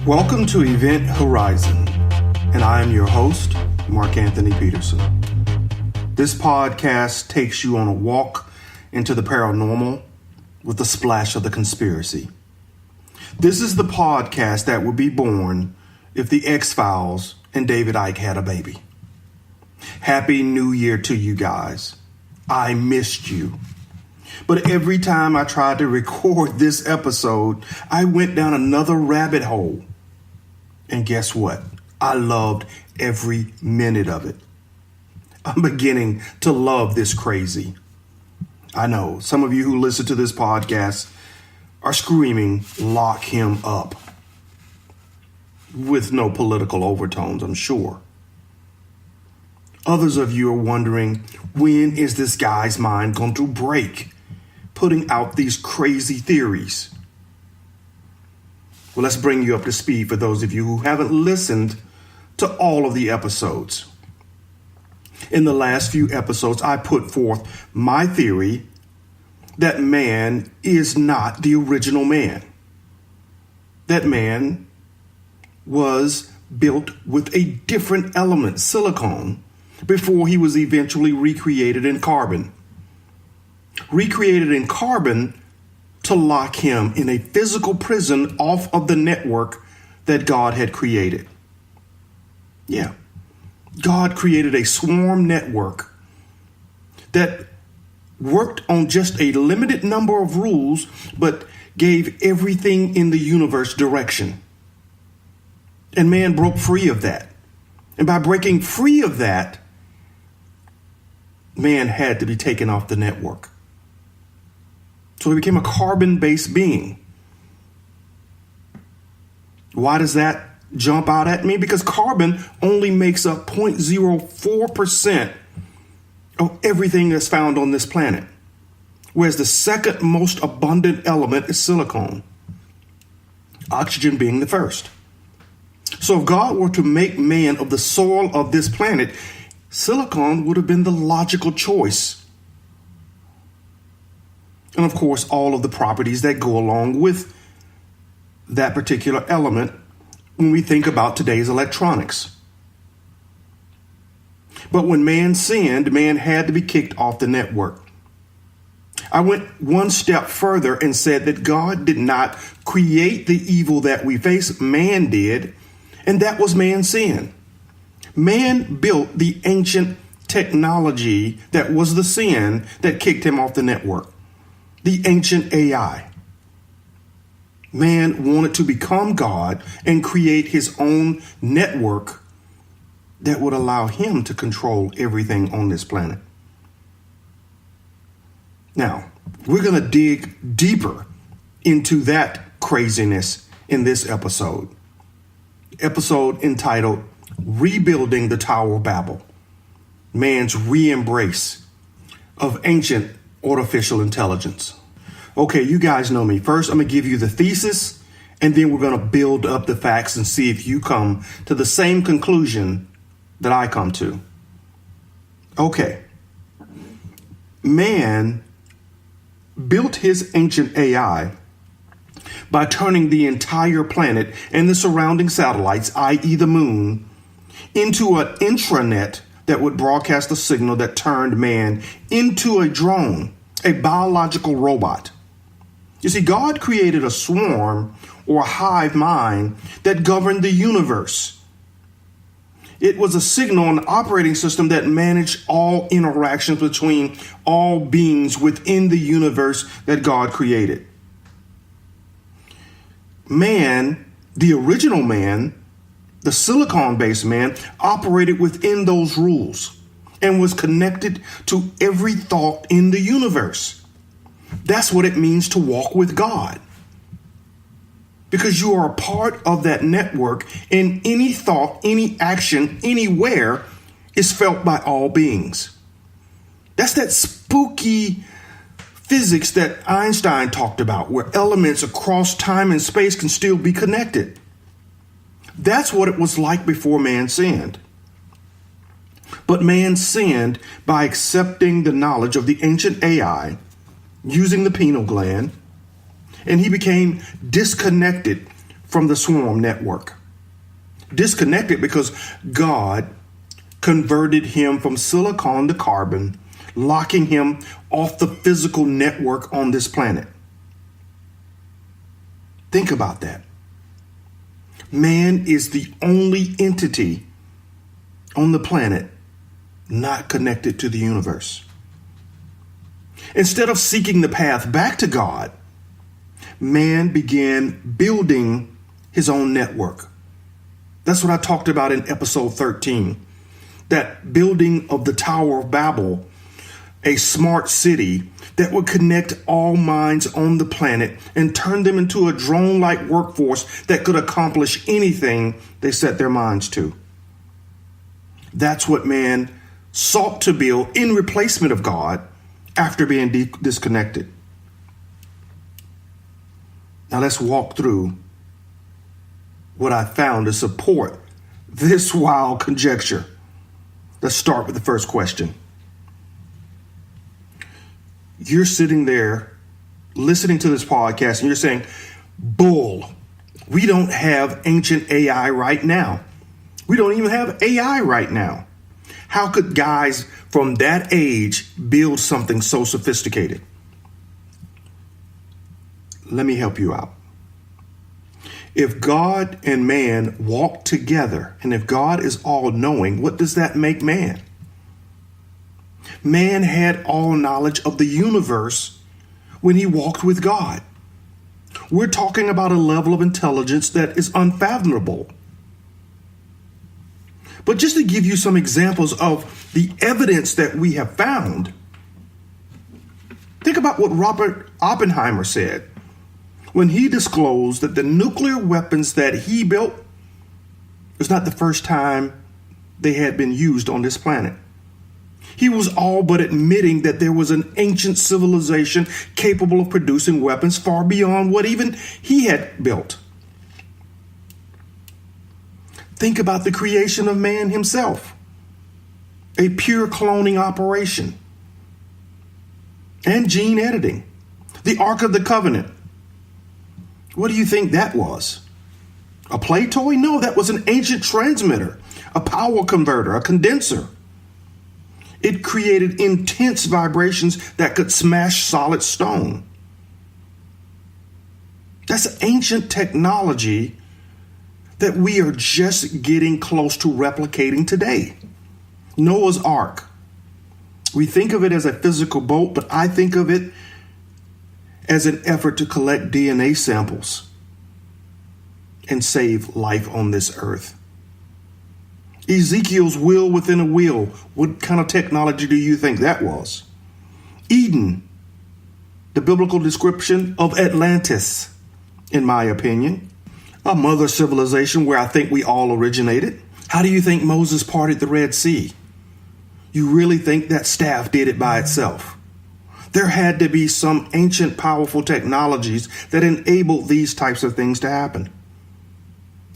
Welcome to Event Horizon, and I am your host, Mark Anthony Peterson. This podcast takes you on a walk into the paranormal with a splash of the conspiracy. This is the podcast that would be born if the X-Files and David Icke had a baby. Happy New Year to you guys. I missed you. But every time I tried to record this episode, I went down another rabbit hole. And guess what? I loved every minute of it. I'm beginning to love this crazy. I know some of you who listen to this podcast are screaming, lock him up. With no political overtones, I'm sure. Others of you are wondering, when is this guy's mind going to break, putting out these crazy theories? Well, let's bring you up to speed for those of you who haven't listened to all of the episodes. In the last few episodes, I put forth my theory that man is not the original man. That man was built with a different element, silicon, before he was eventually recreated in carbon. Recreated in carbon to lock him in a physical prison off of the network that God had created. Yeah, God created a swarm network that worked on just a limited number of rules, but gave everything in the universe direction. And man broke free of that. And by breaking free of that, man had to be taken off the network. So he became a carbon-based being. Why does that jump out at me? Because carbon only makes up 0.04% of everything that's found on this planet, whereas the second most abundant element is silicon, oxygen being the first. So if God were to make man of the soil of this planet, silicon would have been the logical choice. And of course, all of the properties that go along with that particular element when we think about today's electronics. But when man sinned, man had to be kicked off the network. I went one step further and said that God did not create the evil that we face, man did, and that was man's sin. Man built the ancient technology that was the sin that kicked him off the network. The ancient AI. Man wanted to become God and create his own network that would allow him to control everything on this planet. Now, we're going to dig deeper into that craziness in this episode. Episode entitled Rebuilding the Tower of Babel. Man's re-embrace of ancient artificial intelligence. Okay, you guys know me. First, I'm going to give you the thesis, and then we're going to build up the facts and see if you come to the same conclusion that I come to. Okay. Man built his ancient AI by turning the entire planet and the surrounding satellites, i.e. the moon, into an intranet that would broadcast a signal that turned man into a drone, a biological robot. You see, God created a swarm or a hive mind that governed the universe. It was a signal and operating system that managed all interactions between all beings within the universe that God created. Man, the original man, the silicon-based man, operated within those rules and was connected to every thought in the universe. That's what it means to walk with God. Because you are a part of that network, and any thought, any action, anywhere is felt by all beings. That's that spooky physics that Einstein talked about, where elements across time and space can still be connected. That's what it was like before man sinned. But man sinned by accepting the knowledge of the ancient AI, using the pineal gland, and he became disconnected from the swarm network. Disconnected because God converted him from silicon to carbon, locking him off the physical network on this planet. Think about that. Man is the only entity on the planet not connected to the universe. Instead of seeking the path back to God, man began building his own network. That's what I talked about in episode 13. That building of the Tower of Babel, a smart city that would connect all minds on the planet and turn them into a drone-like workforce that could accomplish anything they set their minds to. That's what man sought to build in replacement of God after being disconnected. Now let's walk through what I found to support this wild conjecture. Let's start with the first question. You're sitting there listening to this podcast and you're saying, bull, we don't have ancient AI right now. We don't even have AI right now. How could guys from that age build something so sophisticated? Let me help you out. If God and man walk together, and if God is all-knowing, what does that make man? Man had all knowledge of the universe when he walked with God. We're talking about a level of intelligence that is unfathomable. But just to give you some examples of the evidence that we have found, think about what Robert Oppenheimer said when he disclosed that the nuclear weapons that he built was not the first time they had been used on this planet. He was all but admitting that there was an ancient civilization capable of producing weapons far beyond what even he had built. Think about the creation of man himself, a pure cloning operation, and gene editing, the Ark of the Covenant. What do you think that was? A play toy? No, that was an ancient transmitter, a power converter, a condenser. It created intense vibrations that could smash solid stone. That's ancient technology that we are just getting close to replicating today. Noah's Ark. We think of it as a physical boat, but I think of it as an effort to collect DNA samples and save life on this earth. Ezekiel's wheel within a wheel. What kind of technology do you think that was? Eden, the biblical description of Atlantis, in my opinion. A mother civilization where I think we all originated. How do you think Moses parted the Red Sea? You really think that staff did it by itself? There had to be some ancient powerful technologies that enabled these types of things to happen.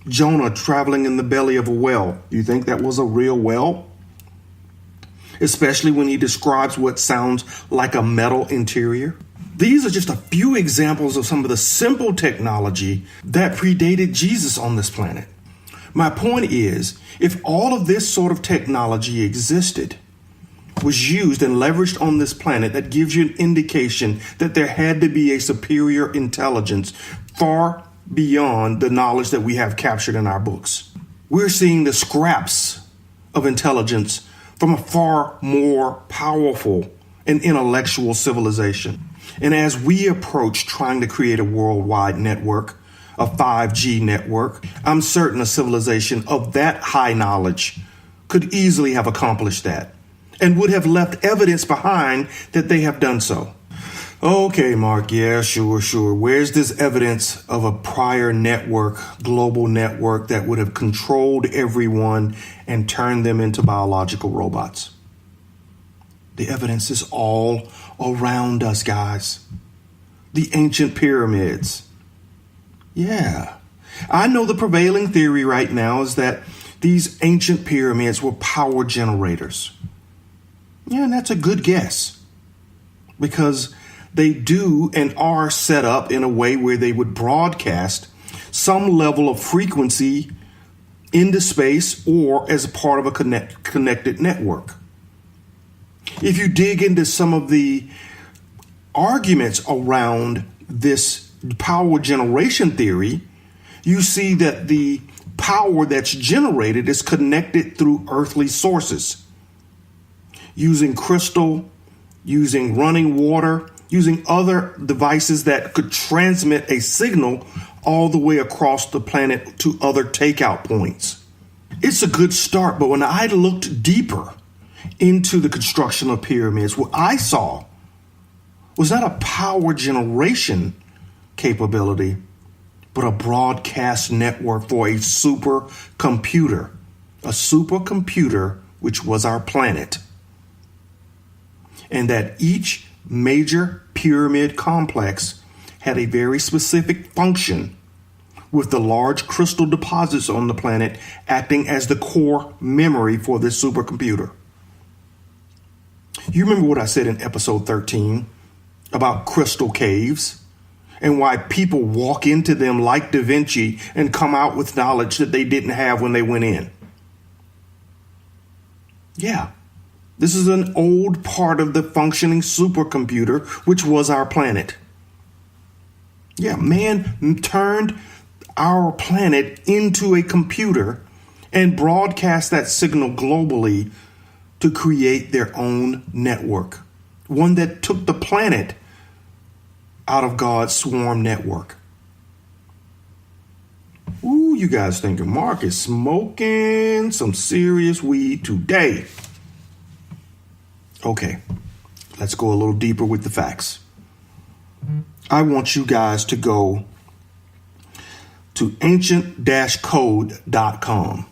Jonah traveling in the belly of a whale. You think that was a real whale? Especially when he describes what sounds like a metal interior. These are just a few examples of some of the simple technology that predated Jesus on this planet. My point is, if all of this sort of technology existed, was used and leveraged on this planet, that gives you an indication that there had to be a superior intelligence far beyond the knowledge that we have captured in our books. We're seeing the scraps of intelligence from a far more powerful and intellectual civilization. And as we approach trying to create a worldwide network, a 5G network, I'm certain a civilization of that high knowledge could easily have accomplished that and would have left evidence behind that they have done so. Okay, Mark, yeah, sure. Where's this evidence of a prior network, global network that would have controlled everyone and turned them into biological robots? The evidence is all around us, guys. The ancient pyramids. Yeah, I know the prevailing theory right now is that these ancient pyramids were power generators. Yeah, and that's a good guess because they do and are set up in a way where they would broadcast some level of frequency into space or as a part of a connected network. If you dig into some of the arguments around this power generation theory, you see that the power that's generated is connected through earthly sources, using crystal, using running water, using other devices that could transmit a signal all the way across the planet to other takeout points. It's a good start, but when I looked deeper into the construction of pyramids, what I saw was not a power generation capability, but a broadcast network for a supercomputer, which was our planet. And that each major pyramid complex had a very specific function, with the large crystal deposits on the planet acting as the core memory for this supercomputer. You remember what I said in episode 13 about crystal caves and why people walk into them like Da Vinci and come out with knowledge that they didn't have when they went in? Yeah, this is an old part of the functioning supercomputer, which was our planet. Yeah, man turned our planet into a computer and broadcast that signal globally to create their own network, one that took the planet out of God's swarm network. Ooh, you guys thinking Mark is smoking some serious weed today. Okay, let's go a little deeper with the facts. I want you guys to go to ancient-code.com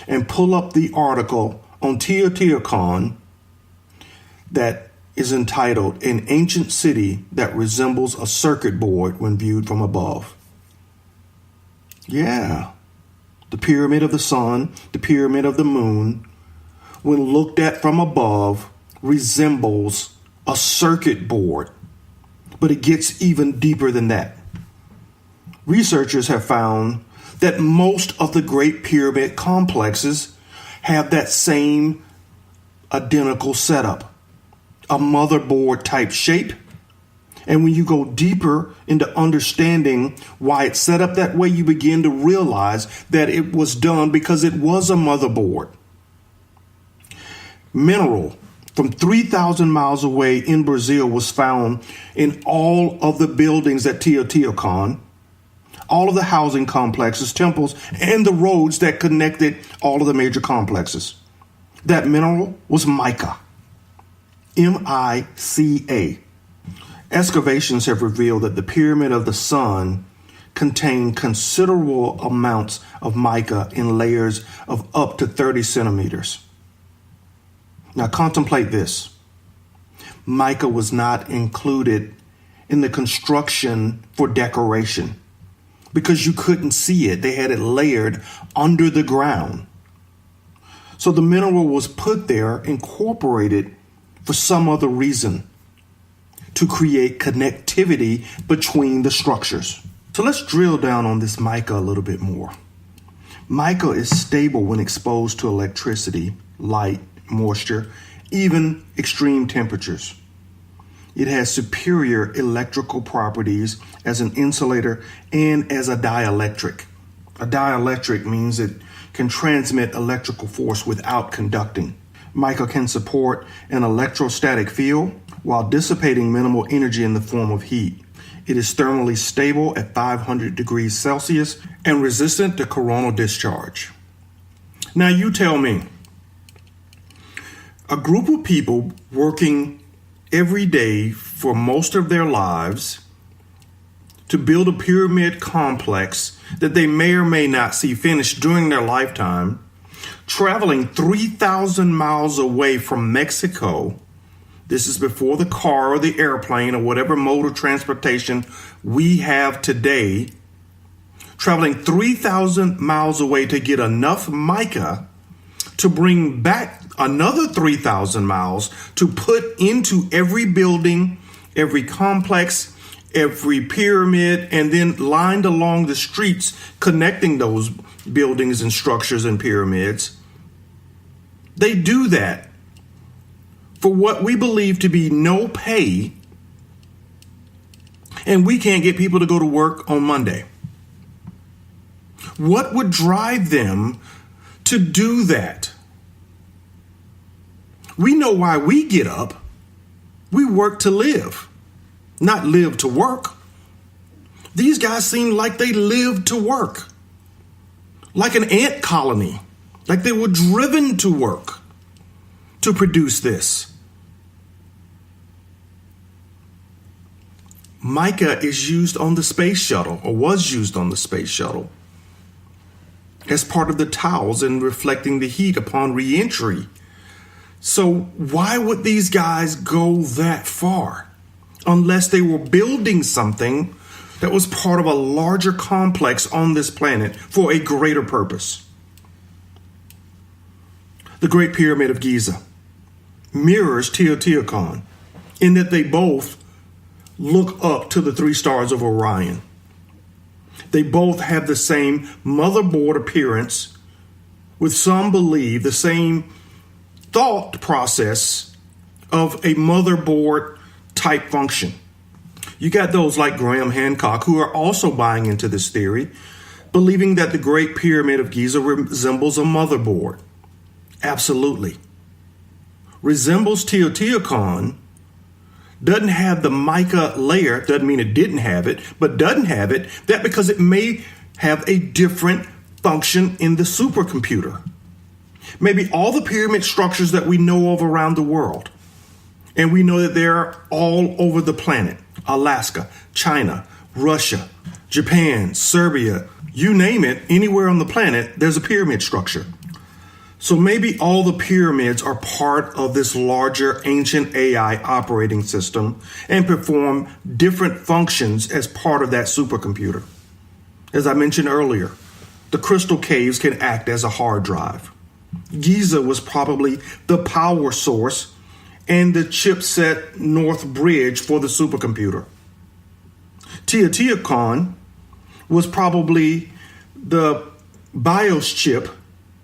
and pull up the article on Teotihuacan that is entitled "An Ancient City That Resembles a Circuit Board When Viewed from Above." Yeah, the pyramid of the sun, the pyramid of the moon, when looked at from above, resembles a circuit board. But it gets even deeper than that. Researchers have found that most of the Great Pyramid complexes have that same identical setup, a motherboard type shape. And when you go deeper into understanding why it's set up that way, you begin to realize that it was done because it was a motherboard. Mineral from 3,000 miles away in Brazil was found in all of the buildings at Teotihuacan, all of the housing complexes, temples, and the roads that connected all of the major complexes. That mineral was mica, M-I-C-A. Excavations have revealed that the pyramid of the sun contained considerable amounts of mica in layers of up to 30 centimeters. Now contemplate this. Mica was not included in the construction for decoration because you couldn't see it. They had it layered under the ground. So the mineral was put there, incorporated for some other reason, to create connectivity between the structures. So let's drill down on this mica a little bit more. Mica is stable when exposed to electricity, light, moisture, even extreme temperatures. It has superior electrical properties as an insulator and as a dielectric. A dielectric means it can transmit electrical force without conducting. Mica can support an electrostatic field while dissipating minimal energy in the form of heat. It is thermally stable at 500 degrees Celsius and resistant to coronal discharge. Now you tell me, a group of people working every day for most of their lives to build a pyramid complex that they may or may not see finished during their lifetime, traveling 3,000 miles away from Mexico. This is before the car or the airplane or whatever mode of transportation we have today, traveling 3,000 miles away to get enough mica to bring back another 3,000 miles to put into every building, every complex, every pyramid, and then lined along the streets connecting those buildings and structures and pyramids. They do that for what we believe to be no pay, and we can't get people to go to work on Monday. What would drive them to do that? We know why we get up. We work to live, not live to work. These guys seem like they live to work, like an ant colony, like they were driven to work to produce this. Mica is used on the space shuttle, or was used on the space shuttle, as part of the tiles and reflecting the heat upon re-entry. So why would these guys go that far unless they were building something that was part of a larger complex on this planet for a greater purpose? The Great Pyramid of Giza mirrors Teotihuacan in that they both look up to the three stars of Orion. They both have the same motherboard appearance, with some believe the same thought process of a motherboard type function. You got those like Graham-Hancock who are also buying into this theory, believing that the Great Pyramid of Giza resembles a motherboard. Absolutely. Resembles Teotihuacan, doesn't have the mica layer, doesn't mean it didn't have it, but doesn't have it, that because it may have a different function in the supercomputer. Maybe all the pyramid structures that we know of around the world, and we know that they're all over the planet, Alaska, China, Russia, Japan, Serbia, you name it, anywhere on the planet, there's a pyramid structure. So maybe all the pyramids are part of this larger ancient AI operating system and perform different functions as part of that supercomputer. As I mentioned earlier, the crystal caves can act as a hard drive. Giza was probably the power source and the chipset North Bridge for the supercomputer. Teotihuacan was probably the BIOS chip,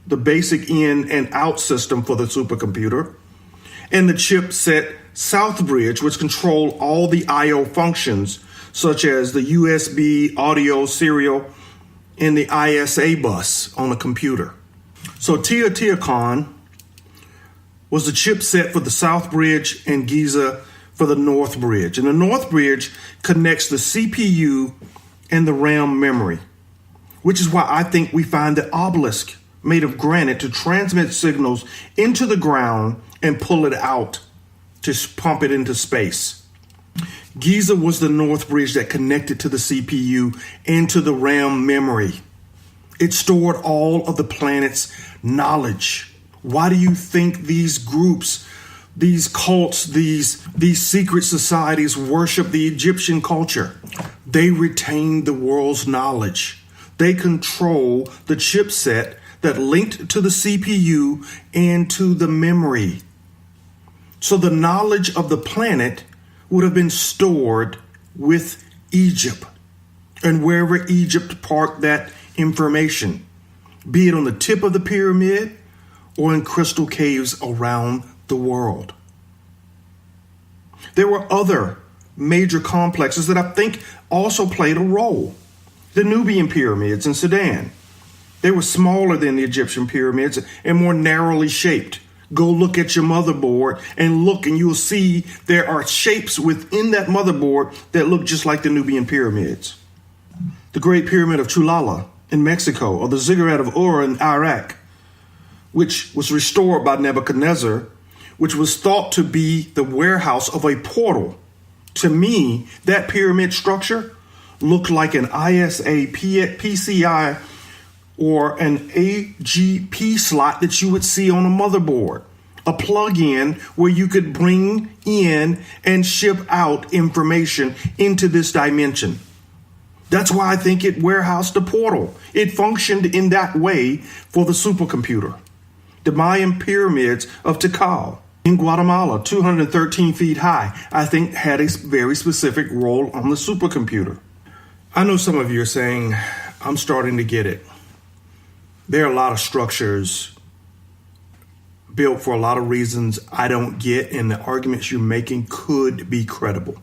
the basic in and out system for the supercomputer, and the chipset South Bridge, which controlled all the I/O functions, such as the USB, audio, serial, and the ISA bus on a computer. So Teotihuacan was the chipset for the South Bridge and Giza for the North Bridge. And the North Bridge connects the CPU and the RAM memory, which is why I think we find the obelisk made of granite to transmit signals into the ground and pull it out to pump it into space. Giza was the North Bridge that connected to the CPU and to the RAM memory. It stored all of the planet's knowledge. Why do you think these groups, these cults, these secret societies worship the Egyptian culture? They retain the world's knowledge. They control the chipset that linked to the CPU and to the memory. So the knowledge of the planet would have been stored with Egypt and wherever Egypt parked that information, be it on the tip of the pyramid or in crystal caves around the world. There were other major complexes that I think also played a role. The Nubian pyramids in Sudan. They were smaller than the Egyptian pyramids and more narrowly shaped. Go look at your motherboard and look, and you'll see there are shapes within that motherboard that look just like the Nubian pyramids. The Great Pyramid of Cholula in Mexico, or the Ziggurat of Ur in Iraq, which was restored by Nebuchadnezzar, which was thought to be the warehouse of a portal. To me, that pyramid structure looked like an ISA PCI or an AGP slot that you would see on a motherboard, a plug-in where you could bring in and ship out information into this dimension. That's why I think it warehoused a portal. It functioned in that way for the supercomputer. The Mayan pyramids of Tikal, in Guatemala, 213 feet high, I think had a very specific role on the supercomputer. I know some of you are saying, I'm starting to get it. There are a lot of structures built for a lot of reasons I don't get, and the arguments you're making could be credible.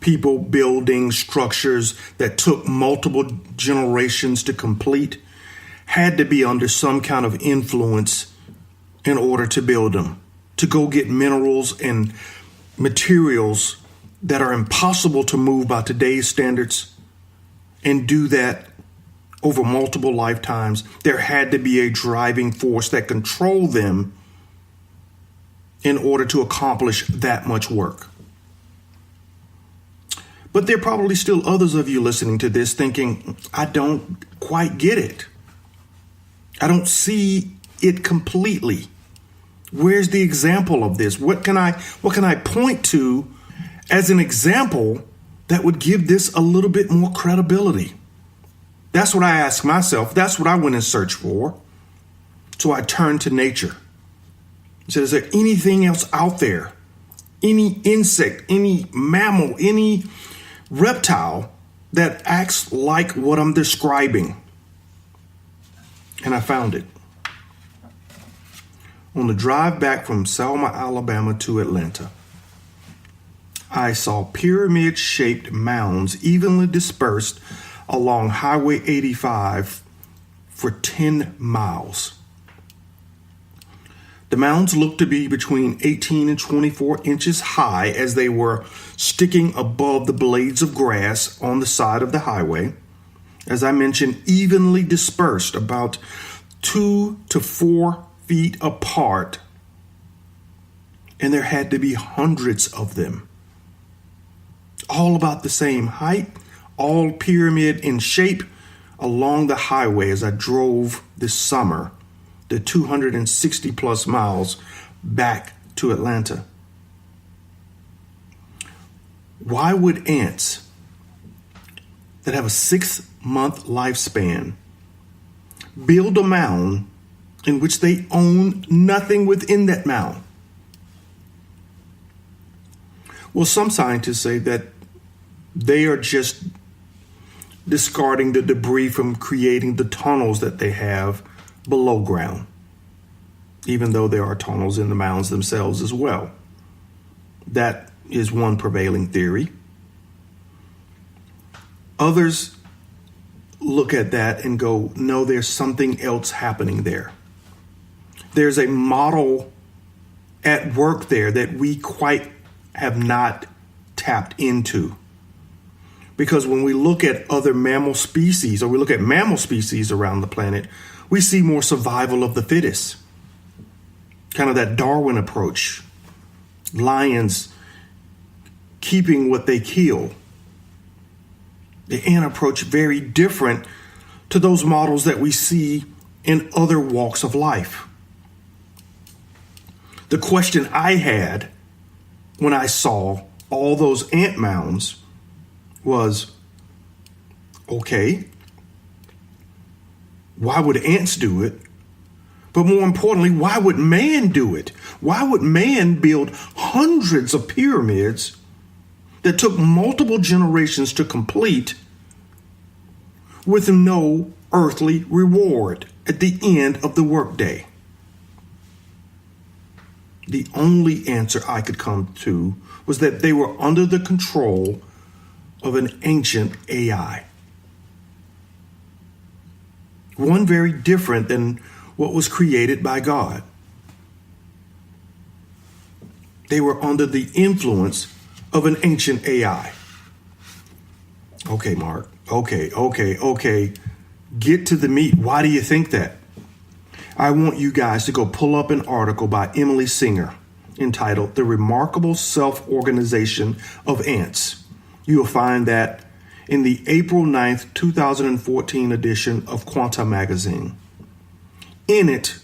People building structures that took multiple generations to complete had to be under some kind of influence in order to build them, to go get minerals and materials that are impossible to move by today's standards and do that over multiple lifetimes. There had to be a driving force that controlled them in order to accomplish that much work. But there are probably still others of you listening to this thinking, I don't quite get it. I don't see it completely. Where's the example of this? What can I point to as an example that would give this a little bit more credibility? That's what I ask myself. That's what I went and searched for. So I turned to nature. I said, is there anything else out there? Any insect, any mammal, any reptile that acts like what I'm describing? And I found it. On the drive back from Selma, Alabama to Atlanta, I saw pyramid-shaped mounds evenly dispersed along Highway 85 for 10 miles. The mounds looked to be between 18 and 24 inches high as they were sticking above the blades of grass on the side of the highway. As I mentioned, evenly dispersed, about 2 to 4 feet apart. And there had to be hundreds of them. All about the same height, all pyramid in shape along the highway as I drove this summer the 260 plus miles back to Atlanta. Why would ants that have a 6-month lifespan build a mound in which they own nothing within that mound? Well, some scientists say that they are just discarding the debris from creating the tunnels that they have below ground, even though there are tunnels in the mounds themselves as well. That is one prevailing theory. Others look at that and go, no, there's something else happening there. There's a model at work there that we quite have not tapped into. Because when we look at other mammal species, or we look at mammal species around the planet, we see more survival of the fittest. Kind of that Darwin approach. Lions keeping what they kill. The ant approach very different to those models that we see in other walks of life. The question I had when I saw all those ant mounds was, okay, why would ants do it? But more importantly, why would man do it? Why would man build hundreds of pyramids that took multiple generations to complete with no earthly reward at the end of the workday? The only answer I could come to was that they were under the control of an ancient AI. One very different than what was created by God. They were under the influence of an ancient AI. Okay, Mark. Okay. Get to the meat. Why do you think that? I want you guys to go pull up an article by Emily Singer entitled The Remarkable Self-Organization of Ants. You will find that in the April 9th, 2014 edition of Quanta magazine. In it,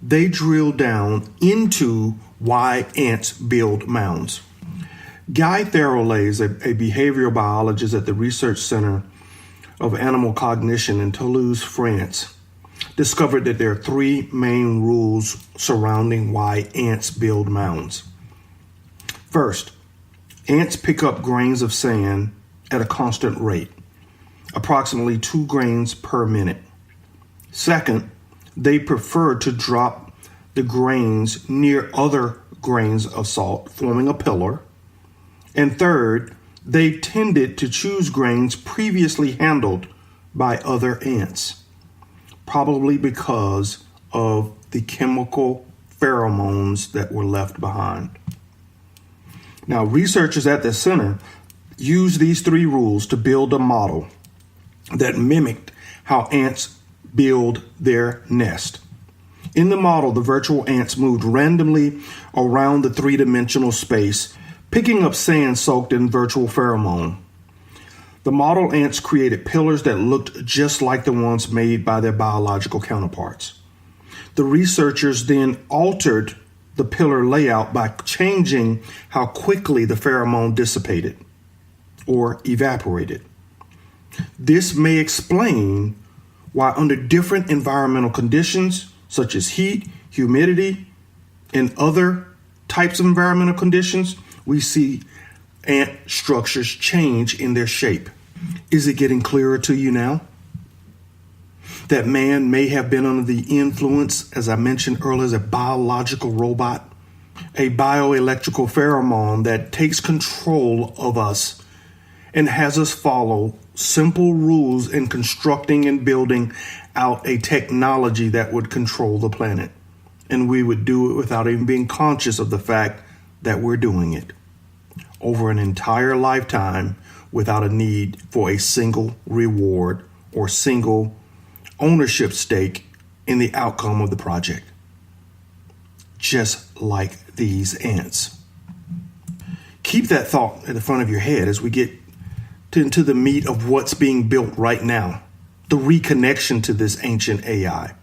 they drill down into why ants build mounds. Guy Therolays, a behavioral biologist at the Research Center of Animal Cognition in Toulouse, France, discovered that there are three main rules surrounding why ants build mounds. First, ants pick up grains of sand at a constant rate, approximately 2 grains per minute. Second, they prefer to drop the grains near other grains of salt, forming a pillar. And third, they tended to choose grains previously handled by other ants, probably because of the chemical pheromones that were left behind. Now, researchers at the center used these 3 rules to build a model that mimicked how ants build their nest. In the model, the virtual ants moved randomly around the 3-dimensional space, picking up sand soaked in virtual pheromone. The model ants created pillars that looked just like the ones made by their biological counterparts. The researchers then altered the pillar layout by changing how quickly the pheromone dissipated or evaporated. This may explain why under different environmental conditions, such as heat, humidity, and other types of environmental conditions, we see ant structures change in their shape. Is it getting clearer to you now? That man may have been under the influence, as I mentioned earlier, as a biological robot, a bioelectrical pheromone that takes control of us and has us follow simple rules in constructing and building out a technology that would control the planet. And we would do it without even being conscious of the fact that we're doing it over an entire lifetime without a need for a single reward or single ownership stake in the outcome of the project. Just like these ants. Keep that thought at the front of your head as we get into the meat of what's being built right now, the reconnection to this ancient AI,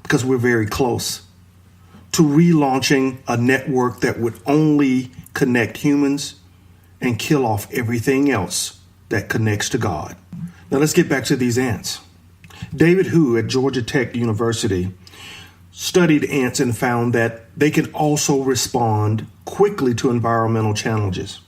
because we're very close to relaunching a network that would only connect humans and kill off everything else that connects to God. Now let's get back to these ants. David Hu at Georgia Tech University studied ants and found that they can also respond quickly to environmental challenges.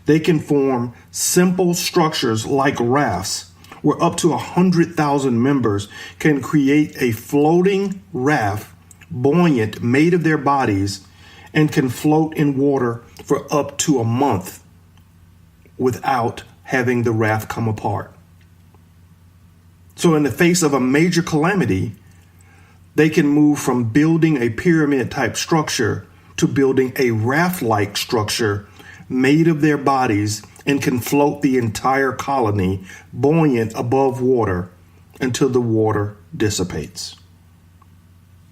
They can form simple structures like rafts, where up to 100,000 members can create a floating raft, buoyant, made of their bodies, and can float in water for up to a month without having the raft come apart. So in the face of a major calamity, they can move from building a pyramid-type structure to building a raft-like structure made of their bodies and can float the entire colony buoyant above water until the water dissipates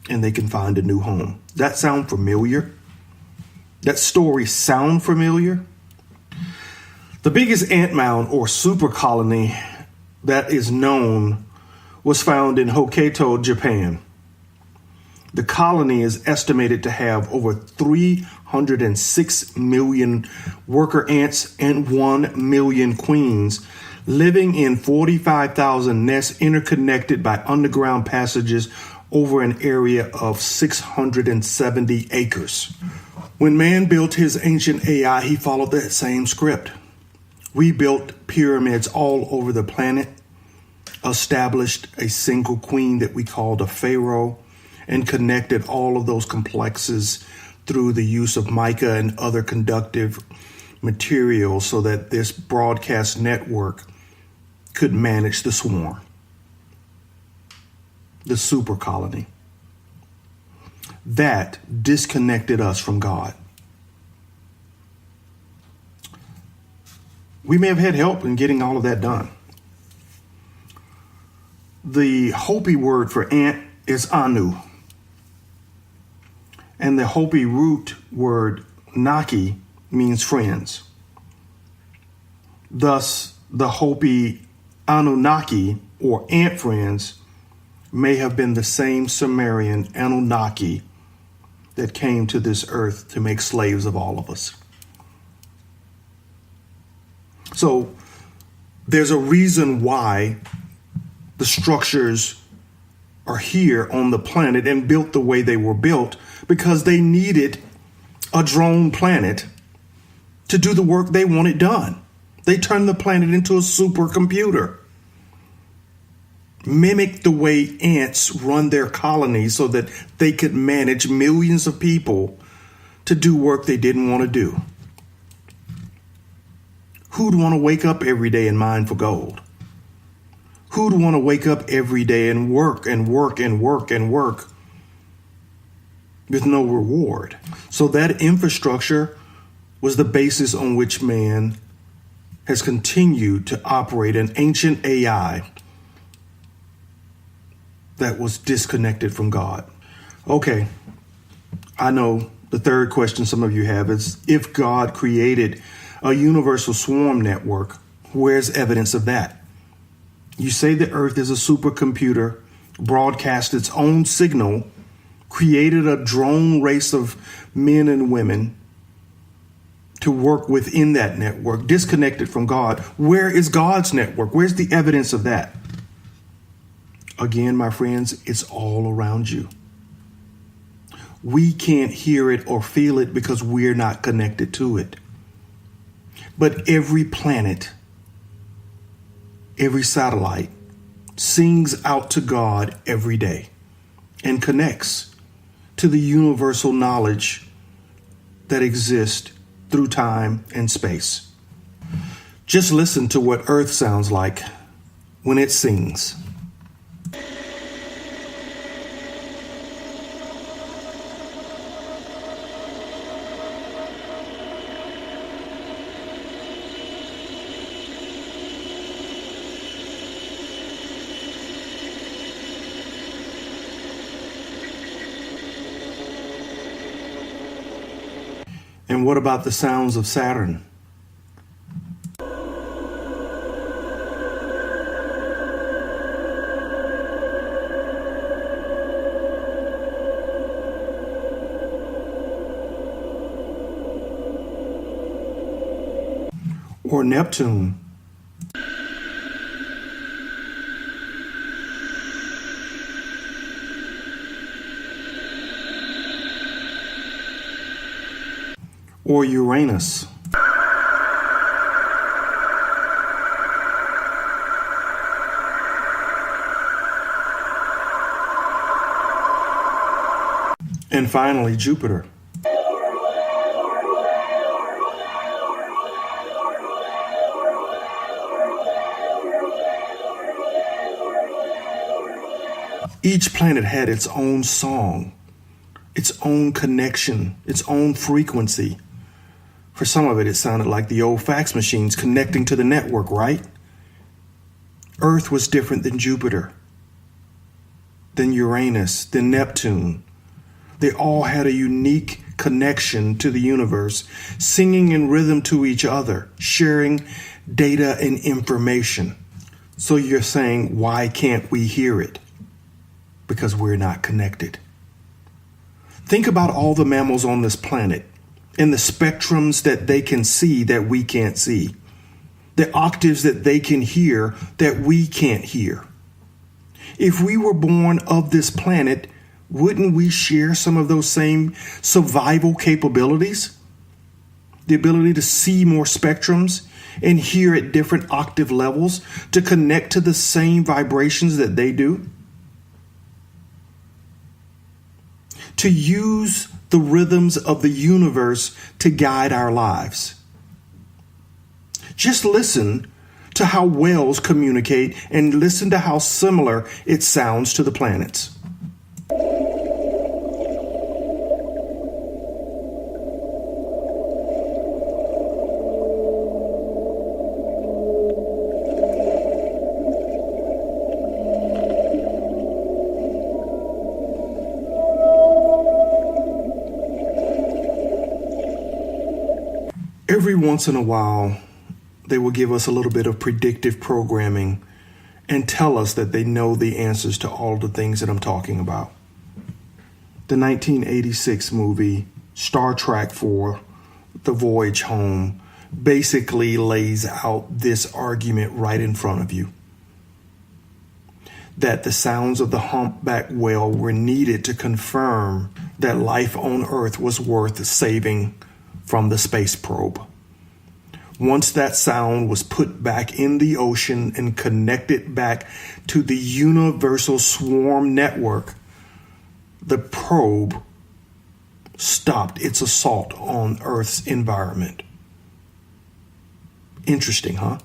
and they can find a new home. That sound familiar? That story sound familiar? The biggest ant mound or super colony that is known was found in Hokkaido, Japan. The colony is estimated to have over 306 million worker ants and 1 million queens living in 45,000 nests interconnected by underground passages over an area of 670 acres. When man built his ancient AI, he followed that same script. We built pyramids all over the planet, established a single queen that we called a pharaoh, and connected all of those complexes through the use of mica and other conductive materials so that this broadcast network could manage the swarm, the super colony. That disconnected us from God. We may have had help in getting all of that done. The Hopi word for ant is anu. And the Hopi root word naki means friends. Thus, the Hopi Anunnaki or ant friends may have been the same Sumerian Anunnaki that came to this earth to make slaves of all of us. So there's a reason why the structures are here on the planet and built the way they were built because they needed a drone planet to do the work they wanted done. They turned the planet into a supercomputer. Mimic the way ants run their colonies so that they could manage millions of people to do work they didn't want to do. Who'd want to wake up every day and mine for gold? Who'd want to wake up every day and work and work and work and work with no reward? So that infrastructure was the basis on which man has continued to operate an ancient AI that was disconnected from God. Okay, I know the third question some of you have is, if God created a universal swarm network, where's evidence of that? You say the Earth is a supercomputer, broadcast its own signal, created a drone race of men and women to work within that network, disconnected from God. Where is God's network? Where's the evidence of that? Again, my friends, it's all around you. We can't hear it or feel it because we're not connected to it. But every planet, every satellite sings out to God every day and connects to the universal knowledge that exists through time and space. Just listen to what Earth sounds like when it sings. And what about the sounds of Saturn? Or Neptune? Or Uranus? And finally, Jupiter. Each planet had its own song, its own connection, its own frequency. For some of it, it sounded like the old fax machines connecting to the network, right? Earth was different than Jupiter, than Uranus, than Neptune. They all had a unique connection to the universe, singing in rhythm to each other, sharing data and information. So you're saying, why can't we hear it? Because we're not connected. Think about all the mammals on this planet and the spectrums that they can see that we can't see, the octaves that they can hear that we can't hear. If we were born of this planet, wouldn't we share some of those same survival capabilities? The ability to see more spectrums and hear at different octave levels to connect to the same vibrations that they do? To use the rhythms of the universe to guide our lives. Just listen to how whales communicate and listen to how similar it sounds to the planets. Every once in a while, they will give us a little bit of predictive programming and tell us that they know the answers to all the things that I'm talking about. The 1986 movie Star Trek IV, The Voyage Home, basically lays out this argument right in front of you. that the sounds of the humpback whale were needed to confirm that life on Earth was worth saving from the space probe. Once that sound was put back in the ocean and connected back to the universal swarm network, the probe stopped its assault on Earth's environment. Interesting, huh?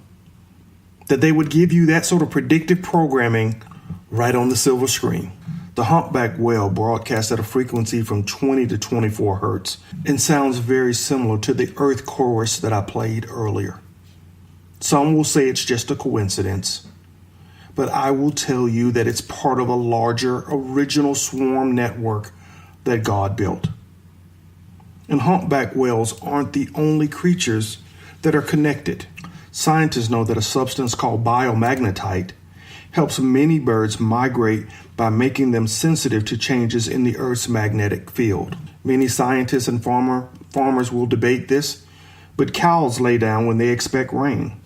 That they would give you that sort of predictive programming right on the silver screen. The humpback whale broadcasts at a frequency from 20 to 24 hertz and sounds very similar to the Earth chorus that I played earlier. Some will say it's just a coincidence, but I will tell you that it's part of a larger original swarm network that God built. And humpback whales aren't the only creatures that are connected. Scientists know that a substance called biomagnetite helps many birds migrate by making them sensitive to changes in the Earth's magnetic field. Many scientists and farmers will debate this, but cows lay down when they expect rain.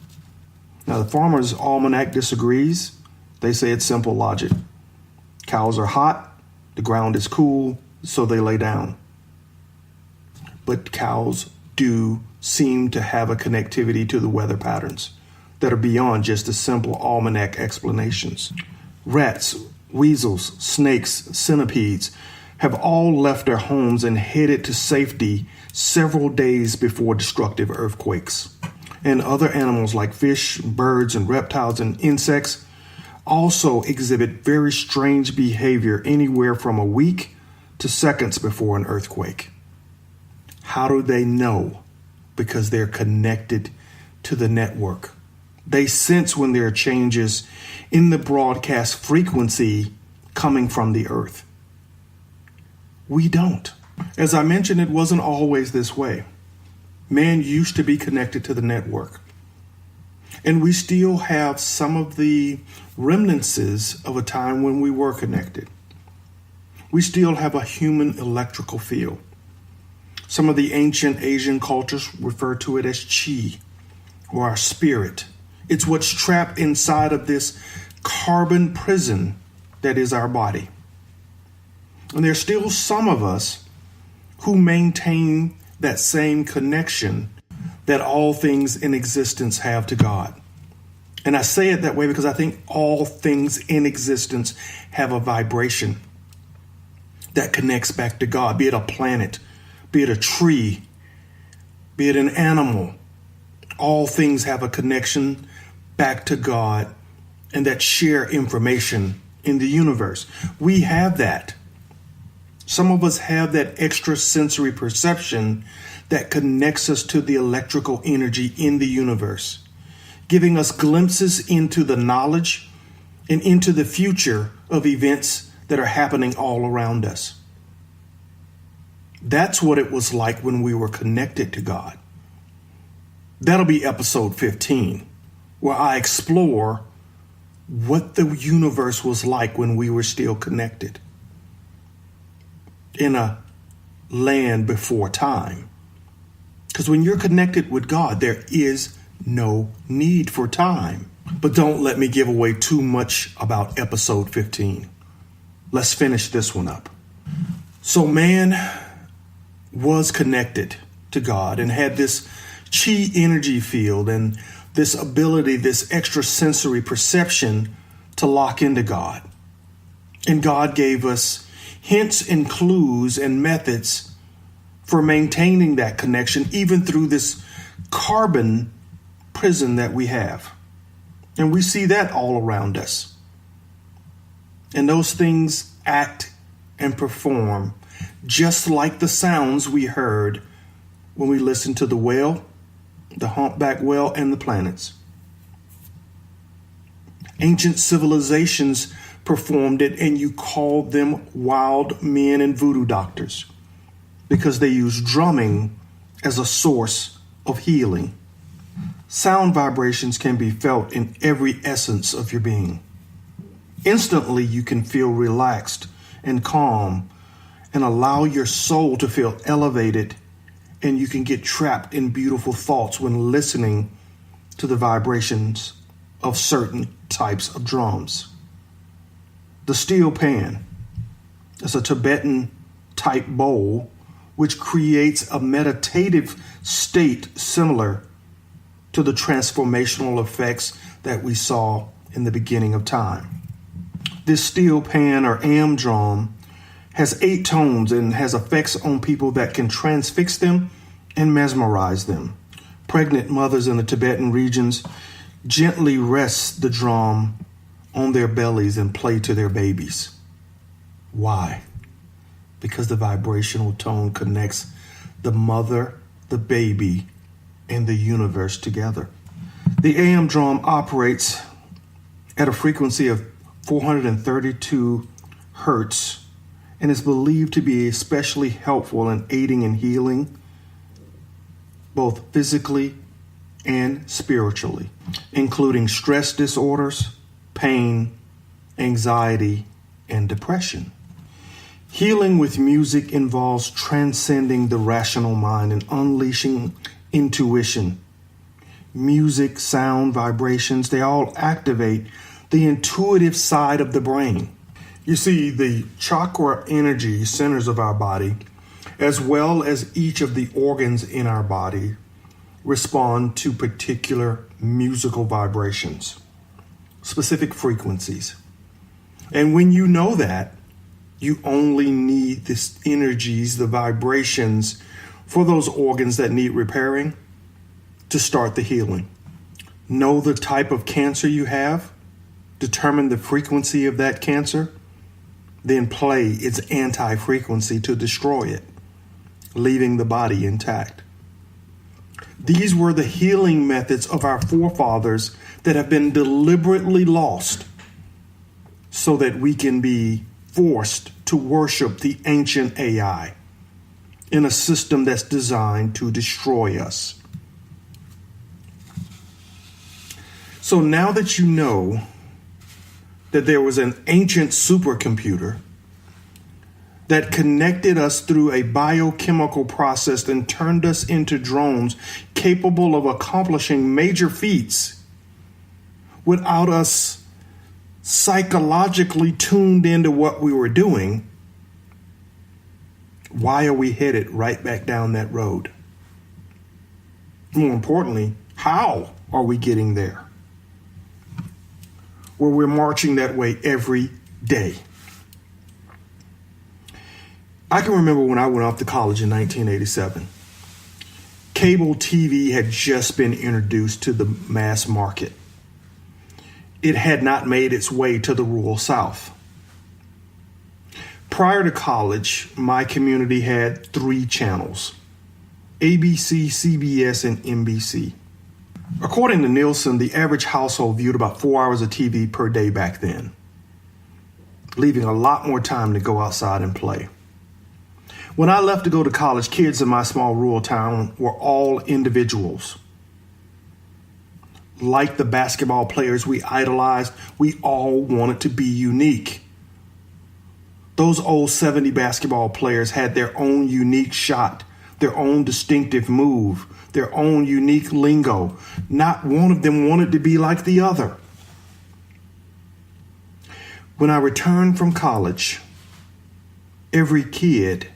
Now, the Farmer's Almanac disagrees. They say it's simple logic. Cows are hot, the ground is cool, so they lay down. But cows do seem to have a connectivity to the weather patterns that are beyond just the simple almanac explanations. Rats, weasels, snakes, centipedes have all left their homes and headed to safety several days before destructive earthquakes. And other animals like fish, birds, and reptiles and insects also exhibit very strange behavior anywhere from a week to seconds before an earthquake. How do they know? Because they're connected to the network. They sense when there are changes in the broadcast frequency coming from the Earth. We don't. As I mentioned, it wasn't always this way. Man used to be connected to the network. And we still have some of the remnants of a time when we were connected. We still have a human electrical field. Some of the ancient Asian cultures refer to it as chi, or our spirit. It's what's trapped inside of this carbon prison that is our body. And there's still some of us who maintain that same connection that all things in existence have to God. And I say it that way because I think all things in existence have a vibration that connects back to God, be it a planet, be it a tree, be it an animal. All things have a connection back to God and that share information in the universe. We have that. Some of us have that extrasensory perception that connects us to the electrical energy in the universe, giving us glimpses into the knowledge and into the future of events that are happening all around us. That's what it was like when we were connected to God. That'll be episode 15, where I explore what the universe was like when we were still connected in a land before time. Because when you're connected with God, there is no need for time. But don't let me give away too much about episode 15. Let's finish this one up. So man was connected to God and had this chi energy field and this ability, this extrasensory perception to lock into God. And God gave us hints and clues and methods for maintaining that connection, even through this carbon prison that we have. And we see that all around us. And those things act and perform just like the sounds we heard when we listened to the whale, the humpback whale, and the planets. Ancient civilizations performed it, and you called them wild men and voodoo doctors because they used drumming as a source of healing. Sound vibrations can be felt in every essence of your being. Instantly, you can feel relaxed and calm and allow your soul to feel elevated, and you can get trapped in beautiful thoughts when listening to the vibrations of certain types of drums. The steel pan is a Tibetan type bowl which creates a meditative state similar to the transformational effects that we saw in the beginning of time. This steel pan or am-drum has 8 tones and has effects on people that can transfix them and mesmerize them. Pregnant mothers in the Tibetan regions gently rest the drum on their bellies and play to their babies. Why? Because the vibrational tone connects the mother, the baby, and the universe together. The AM drum operates at a frequency of 432 hertz and is believed to be especially helpful in aiding in healing, both physically and spiritually, including stress disorders, pain, anxiety, and depression. Healing with music involves transcending the rational mind and unleashing intuition. Music, sound, vibrations, they all activate the intuitive side of the brain. You see, the chakra energy centers of our body, as well as each of the organs in our body, respond to particular musical vibrations, specific frequencies. And when you know that, you only need the energies, the vibrations for those organs that need repairing to start the healing. Know the type of cancer you have, determine the frequency of that cancer, then play its anti-frequency to destroy it, leaving the body intact. These were the healing methods of our forefathers that have been deliberately lost so that we can be forced to worship the ancient AI in a system that's designed to destroy us. So now that you know that there was an ancient supercomputer that connected us through a biochemical process and turned us into drones capable of accomplishing major feats without us psychologically tuned into what we were doing, why are we headed right back down that road? More importantly, how are we getting there? Well, we're marching that way every day. I can remember when I went off to college in 1987. Cable TV had just been introduced to the mass market. It had not made its way to the rural South. Prior to college, my community had 3 channels: ABC, CBS, and NBC. According to Nielsen, the average household viewed about 4 hours of TV per day back then, leaving a lot more time to go outside and play. When I left to go to college, kids in my small rural town were all individuals. Like the basketball players we idolized, we all wanted to be unique. Those old 70 basketball players had their own unique shot, their own distinctive move, their own unique lingo. Not one of them wanted to be like the other. When I returned from college, every kid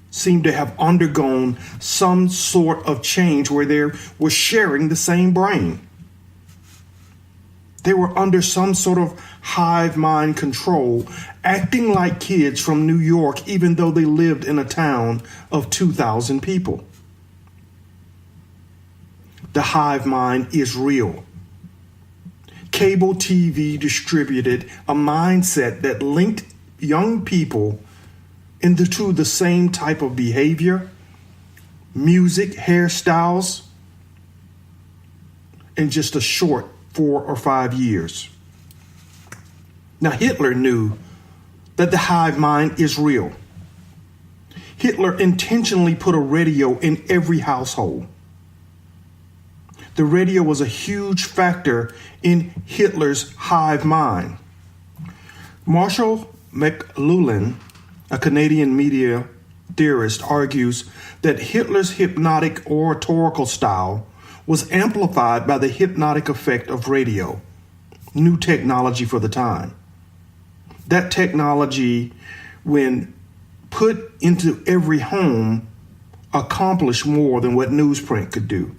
seemed to have undergone some sort of change where they were sharing the same brain. They were under some sort of hive mind control, acting like kids from New York, even though they lived in a town of 2,000 people. The hive mind is real. Cable TV distributed a mindset that linked young people into the same type of behavior, music, hairstyles, in just a short 4 or 5 years. Now, Hitler knew that the hive mind is real. Hitler intentionally put a radio in every household. The radio was a huge factor in Hitler's hive mind. Marshall McLuhan, a Canadian media theorist, argues that Hitler's hypnotic oratorical style was amplified by the hypnotic effect of radio, new technology for the time. That technology, when put into every home, accomplished more than what newsprint could do.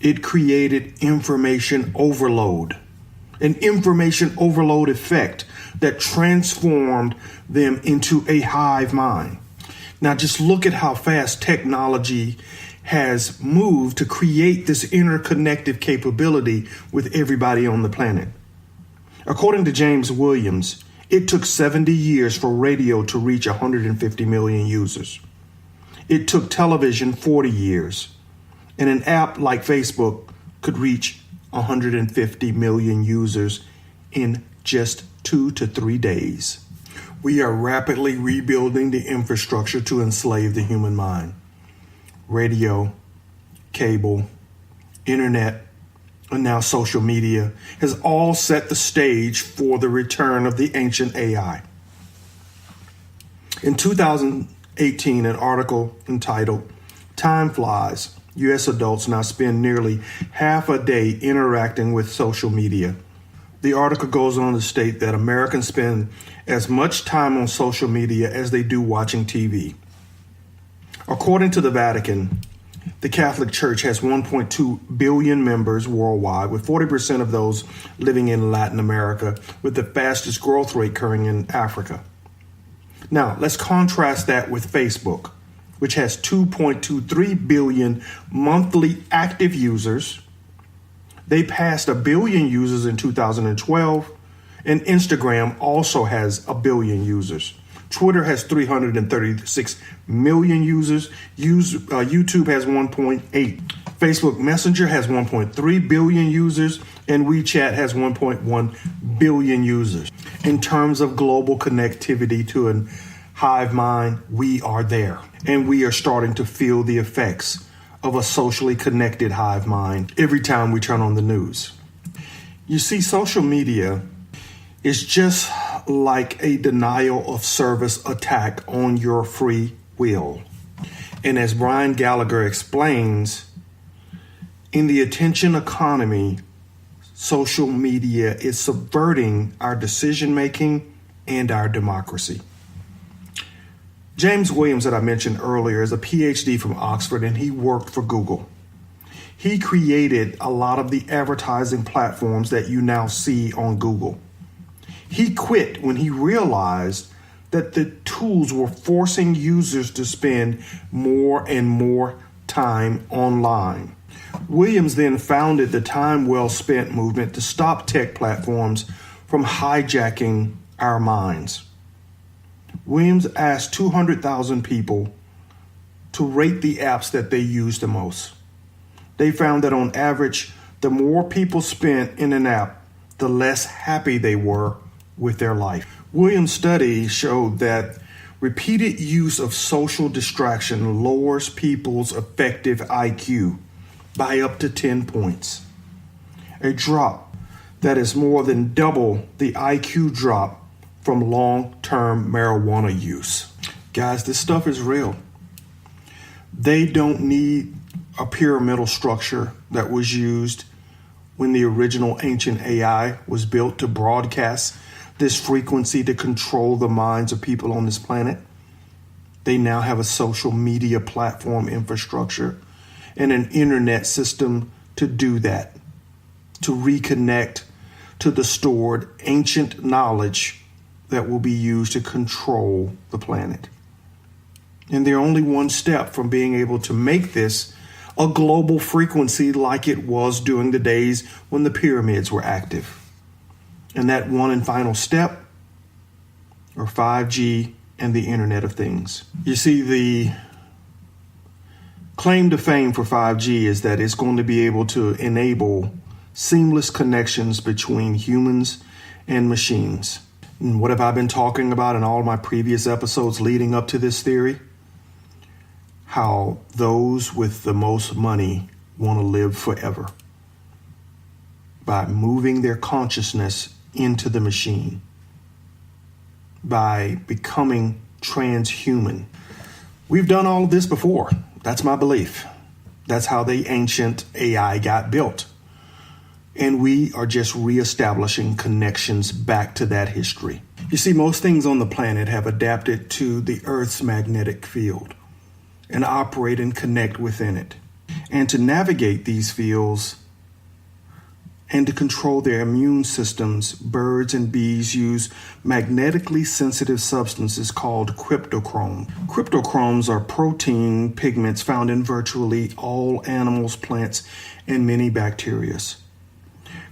It created information overload, an information overload effect that transformed them into a hive mind. Now just look at how fast technology has moved to create this interconnected capability with everybody on the planet. According to James Williams, it took 70 years for radio to reach 150 million users. It took television 40 years, and an app like Facebook could reach 150 million users in just 2 to 3 days. We are rapidly rebuilding the infrastructure to enslave the human mind. Radio, cable, internet, and now social media has all set the stage for the return of the ancient AI. In 2018, an article entitled "Time Flies, U.S. Adults Now Spend Nearly Half a Day Interacting with Social Media." The article goes on to state that Americans spend as much time on social media as they do watching TV. According to the Vatican, the Catholic Church has 1.2 billion members worldwide, with 40% of those living in Latin America, with the fastest growth rate occurring in Africa. Now, let's contrast that with Facebook, which has 2.23 billion monthly active users. They passed 1 billion users in 2012, and Instagram also has 1 billion users. Twitter has 336 million users. YouTube has 1.8. Facebook Messenger has 1.3 billion users, and WeChat has 1.1 billion users. In terms of global connectivity to a hive mind, we are there, and we are starting to feel the effects of a socially connected hive mind every time we turn on the news. You see, social media is just like a denial of service attack on your free will. And as Brian Gallagher explains, in the attention economy, social media is subverting our decision-making and our democracy. James Williams, that I mentioned earlier, is a PhD from Oxford, and he worked for Google. He created a lot of the advertising platforms that you now see on Google. He quit when he realized that the tools were forcing users to spend more and more time online. Williams then founded the Time Well Spent movement to stop tech platforms from hijacking our minds. Williams asked 200,000 people to rate the apps that they use the most. They found that on average, the more people spent in an app, the less happy they were with their life. Williams' study showed that repeated use of social distraction lowers people's effective IQ by up to 10 points. A drop that is more than double the IQ drop from long-term marijuana use. Guys, this stuff is real. They don't need a pyramidal structure that was used when the original ancient AI was built to broadcast this frequency to control the minds of people on this planet. They now have a social media platform infrastructure and an internet system to do that, to reconnect to the stored ancient knowledge that will be used to control the planet. And they're only one step from being able to make this a global frequency like it was during the days when the pyramids were active. And that one and final step are 5G and the Internet of Things. You see, the claim to fame for 5G is that it's going to be able to enable seamless connections between humans and machines. And what have I been talking about in all my previous episodes leading up to this theory? How those with the most money want to live forever by moving their consciousness into the machine, by becoming transhuman. We've done all of this before. That's my belief. That's how the ancient AI got built. And we are just reestablishing connections back to that history. You see, most things on the planet have adapted to the Earth's magnetic field and operate and connect within it. And to navigate these fields and to control their immune systems, birds and bees use magnetically sensitive substances called cryptochromes. Cryptochromes are protein pigments found in virtually all animals, plants, and many bacteria.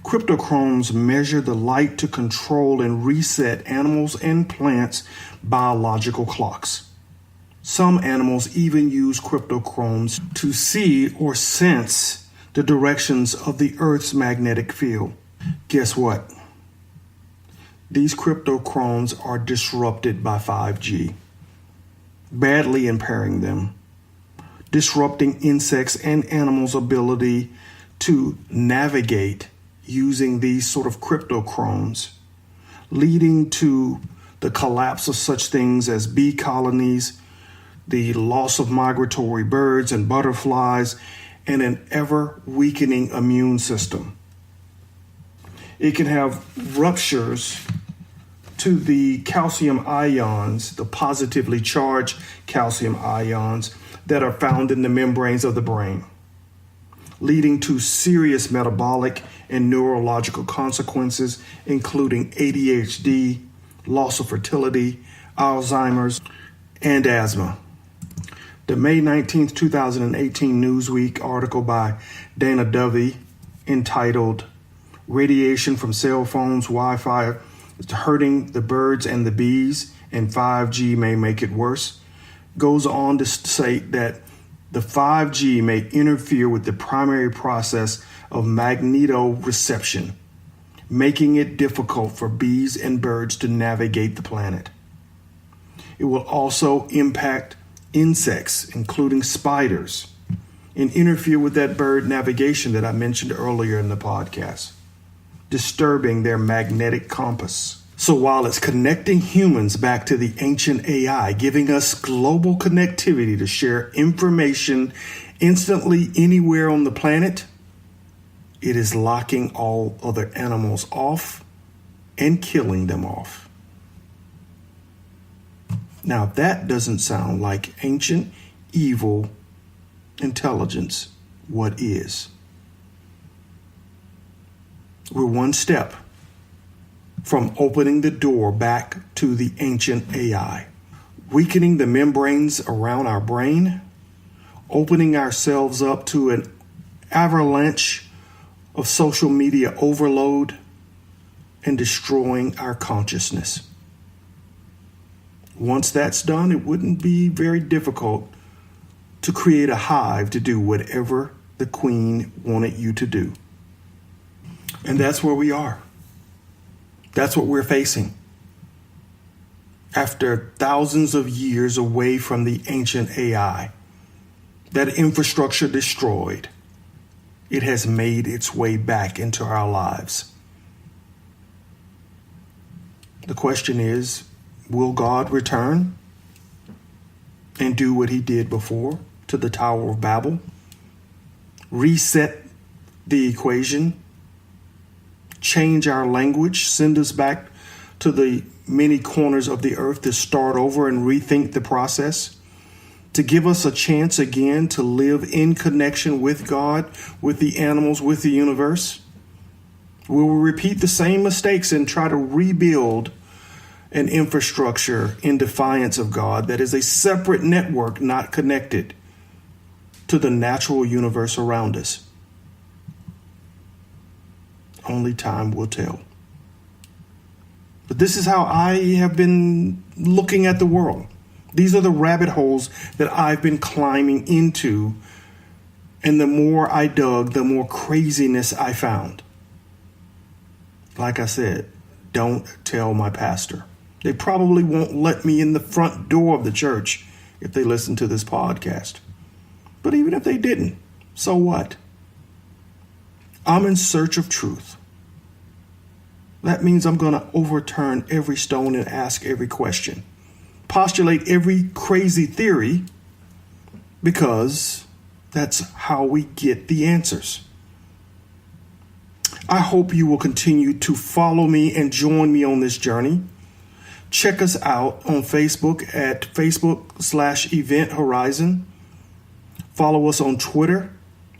Cryptochromes measure the light to control and reset animals' and plants' biological clocks. Some animals even use cryptochromes to see or sense the directions of the Earth's magnetic field. Guess what? These cryptochromes are disrupted by 5G, badly impairing them, disrupting insects and animals' ability to navigate using these sort of cryptochromes, leading to the collapse of such things as bee colonies, the loss of migratory birds and butterflies, and an ever-weakening immune system. It can have ruptures to the calcium ions, the positively charged calcium ions that are found in the membranes of the brain, leading to serious metabolic and neurological consequences, including ADHD, loss of fertility, Alzheimer's, and asthma. The May 19, 2018 Newsweek article by Dana Dovey entitled "Radiation from Cell Phones, Wi-Fi is Hurting the Birds and the Bees, and 5G May Make It Worse" goes on to state that the 5G may interfere with the primary process of magnetoreception, making it difficult for bees and birds to navigate the planet. It will also impact insects, including spiders, and interfere with that bird navigation that I mentioned earlier in the podcast, disturbing their magnetic compass. So while it's connecting humans back to the ancient AI, giving us global connectivity to share information instantly anywhere on the planet, it is locking all other animals off and killing them off. Now, if that doesn't sound like ancient evil intelligence, what is? We're one step from opening the door back to the ancient AI, weakening the membranes around our brain, opening ourselves up to an avalanche of social media overload, and destroying our consciousness. Once that's done, it wouldn't be very difficult to create a hive to do whatever the queen wanted you to do. And that's where we are. That's what we're facing. After thousands of years away from the ancient AI, that infrastructure destroyed, it has made its way back into our lives. The question is, will God return and do what he did before to the Tower of Babel? Reset the equation, change our language, send us back to the many corners of the earth to start over and rethink the process, to give us a chance again to live in connection with God, with the animals, with the universe? Will we repeat the same mistakes and try to rebuild an infrastructure in defiance of God that is a separate network not connected to the natural universe around us? Only time will tell. But this is how I have been looking at the world. These are the rabbit holes that I've been climbing into, and the more I dug, the more craziness I found. Like I said, don't tell my pastor. They probably won't let me in the front door of the church if they listen to this podcast. But even if they didn't, so what? I'm in search of truth. That means I'm going to overturn every stone and ask every question, postulate every crazy theory, because that's how we get the answers. I hope you will continue to follow me and join me on this journey. Check us out on Facebook at Facebook/Event Horizon. Follow us on Twitter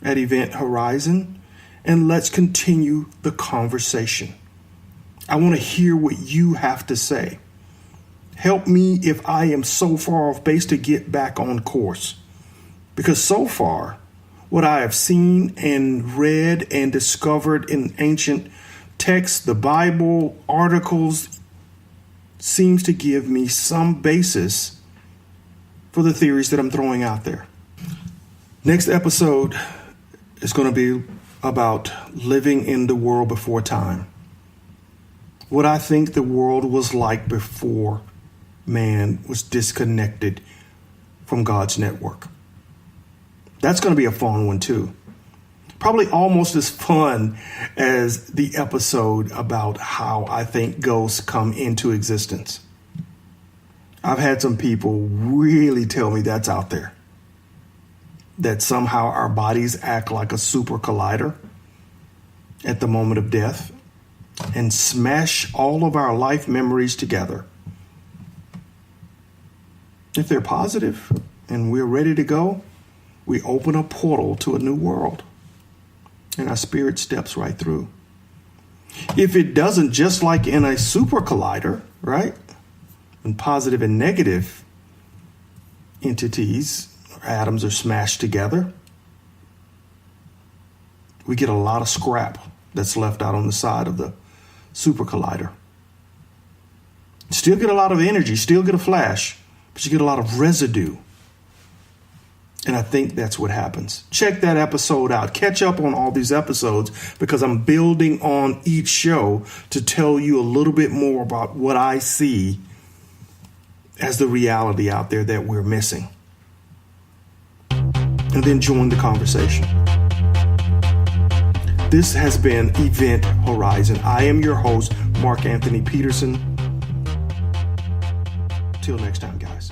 at Event Horizon, and let's continue the conversation. I want to hear what you have to say. Help me if I am so far off base to get back on course. Because so far, what I have seen and read and discovered in ancient texts, the Bible, articles, seems to give me some basis for the theories that I'm throwing out there. Next episode is going to be about living in the world before time. What I think the world was like before man was disconnected from God's network. That's going to be a fun one too. Probably almost as fun as the episode about how I think ghosts come into existence. I've had some people really tell me that's out there. That somehow our bodies act like a super collider at the moment of death and smash all of our life memories together. If they're positive and we're ready to go, we open a portal to a new world and our spirit steps right through. If it doesn't, just like in a super collider, right? When positive and negative entities or atoms are smashed together, we get a lot of scrap that's left out on the side of the super collider. Still get a lot of energy, still get a flash, but you get a lot of residue. And I think that's what happens. Check that episode out. Catch up on all these episodes because I'm building on each show to tell you a little bit more about what I see as the reality out there that we're missing. And then join the conversation. This has been Event Horizon. I am your host, Mark Anthony Peterson. Till next time, guys.